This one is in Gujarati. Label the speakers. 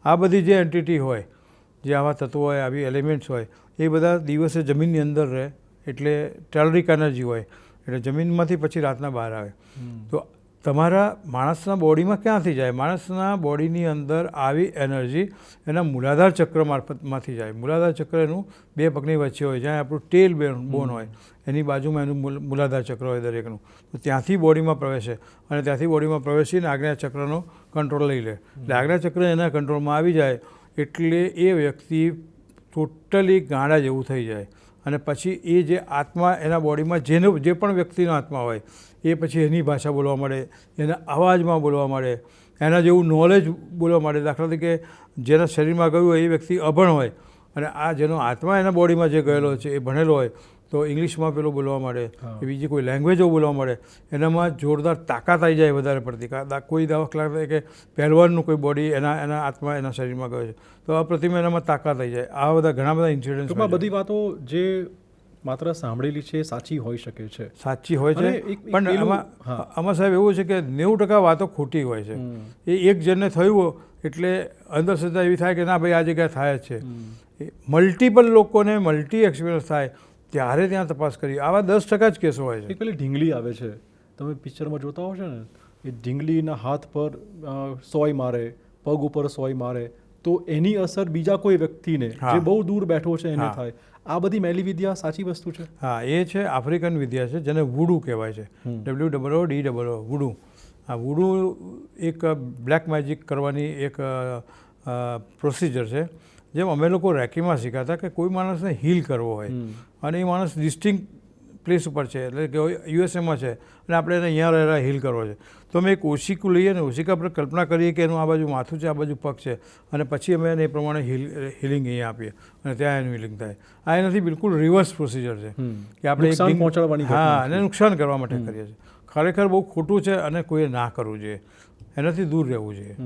Speaker 1: આ બધી જે એન્ટિટી હોય, જે આવા તત્વો હોય, આવી એલિમેન્ટ્સ હોય, એ બધા દિવસે જમીનની અંદર રહે, એટલે ટેલરિક એનર્જી હોય, એટલે જમીનમાંથી પછી રાતના બહાર આવે. તો તમારા માણસના બોડીમાં ક્યાંથી જાય? માણસના બોડીની અંદર આવી એનર્જી એના મૂલાધાર ચક્ર મારફતમાંથી જાય. મૂલાધાર ચક્ર એનું 2 પગની વચ્ચે હોય, જ્યાં આપણું ટેલ બોન હોય, એની બાજુમાં એનું મૂલાધાર ચક્ર હોય દરેકનું. તો ત્યાંથી બોડીમાં પ્રવેશે અને ત્યાંથી બોડીમાં પ્રવેશીને આજ્ઞા ચક્રનો કંટ્રોલ લઈ લે. એટલે આજ્ઞા ચક્ર એના કંટ્રોલમાં આવી જાય એટલે એ વ્યક્તિ ટોટલી ગાંડા જેવું થઈ જાય. અને પછી એ જે આત્મા એના બોડીમાં જે પણ વ્યક્તિનો આત્મા હોય એ પછી એની ભાષા બોલવા મળે, એના અવાજમાં બોલવા મળે, એના જેવું નોલેજ બોલવા મળે. દાખલા તરીકે જેના શરીરમાં ગયું હોય એ વ્યક્તિ અભણ હોય અને આ જેનો આત્મા એના બોડીમાં જે ગયેલો છે એ ભણેલો હોય તો ઇંગ્લિશમાં પેલો બોલવા મળે, કે બીજી કોઈ લેંગ્વેજો બોલવા મળે, એનામાં જોરદાર તાકાત આવી જાય વધારે પડતી. કોઈ દાખલા તરીકે પહેલવાનનું કોઈ બોડી એના આત્મા એના શરીરમાં ગયો છે તો અપ્રતિમ એનામાં તાકાત આવી જાય. આ બધા ઘણા બધા ઇન્સિડન્ટ્સ.
Speaker 2: બધી વાતો જે માત્ર સાંભળેલી છે સાચી હોઈ શકે છે,
Speaker 1: સાચી હોય છે, પણ આમાં સાહેબ એવું છે કે 90% વાતો ખોટી હોય છે. એ એક જણને થયું એટલે અંધશ્રદ્ધા એવી થાય કે ના ભાઈ આ જગ્યાએ થાય જ છે. મલ્ટિપલ લોકોને મલ્ટી એક્સપિરિયન્સ થાય ત્યારે ત્યાં તપાસ કરી. આવા 10% જ કેસો હોય છે.
Speaker 2: એક પેલી ઢીંગલી આવે છે, તમે પિક્ચરમાં જોતા હો છો ને, એ ઢીંગલીના હાથ પર સોય મારે, પગ ઉપર સોય મારે તો એની અસર બીજા કોઈ વ્યક્તિને જે બહુ દૂર બેઠો છે એને થાય. આ બધી મેલી વિદ્યા સાચી વસ્તુ છે?
Speaker 1: હા, એ છે આફ્રિકન વિદ્યા છે, જેને વુડુ કહેવાય છે. WOODO વુડુ. આ વુડુ એક બ્લેક મેજિક કરવાની એક પ્રોસિજર છે. જેમ અમે લોકો રેકીમાં શીખાતા કે કોઈ માણસને હીલ કરવો હોય અને એ માણસ ડિસ્ટિંક્ટ પ્લેસ ઉપર છે, એટલે કે યુએસએમાં છે અને આપણે એને અહીંયા રહેલા હીલ કરવો છે, તો અમે એક ઓશિકું લઈએ ને ઓશિકા પર કલ્પના કરીએ કે એનું આ બાજુ માથું છે, આ બાજુ પગ છે, અને પછી અમે એને એ પ્રમાણે હિલિંગ અહીંયા આપીએ અને ત્યાં એનું હિલિંગ થાય. આ એનાથી બિલકુલ રિવર્સ પ્રોસિજર છે કે આપણે હા એને નુકસાન કરવા માટે કરીએ છીએ. ખરેખર બહુ ખોટું છે અને કોઈએ ના કરવું જોઈએ, એનાથી દૂર રહેવું જોઈએ.